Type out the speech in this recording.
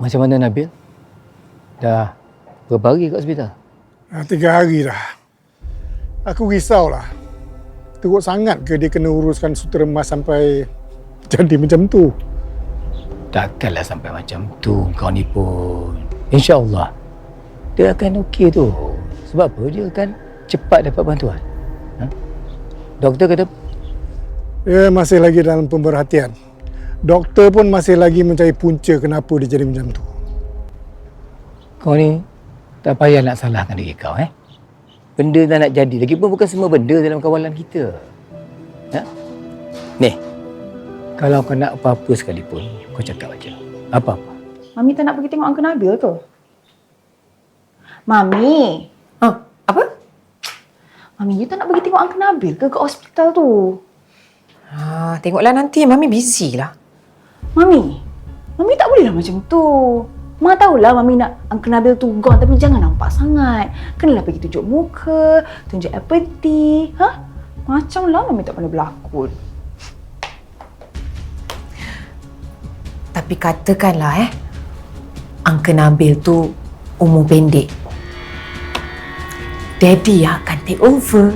Macam mana Nabil? Dah berapa hari kat hospital? 3 hari dah. Aku risaulah. Teruk sangat ke dia kena uruskan sutera emas sampai jadi macam tu? Takkanlah sampai macam tu kau ni pun. InsyaAllah dia akan okey tu. Sebab apa? Dia akan cepat dapat bantuan. Doktor kata Dia masih lagi dalam pemerhatian. Doktor pun masih lagi mencari punca kenapa dia jadi macam tu. kau ni tak payah nak salahkan diri kau. Benda dah nak jadi. Lagipun bukan semua benda dalam kawalan kita. Ni, kalau kau nak apa-apa sekalipun, kau cakap aja. Apa-apa. Mami tak nak pergi tengok Uncle Nabil ke? Mami! Apa? Mami, you tak nak pergi tengok Uncle Nabil ke hospital tu? Tengoklah nanti. Mami busy lah. Mami tak bolehlah macam tu. Ma tahulah Mami nak Uncle Nabil tu gone, tapi jangan nampak sangat. Kenalah pergi tunjuk muka, tunjuk empathy. Macamlah Mami tak pernah berlakon. Tapi katakanlah Uncle Nabil tu umur pendek. Daddy akan take over.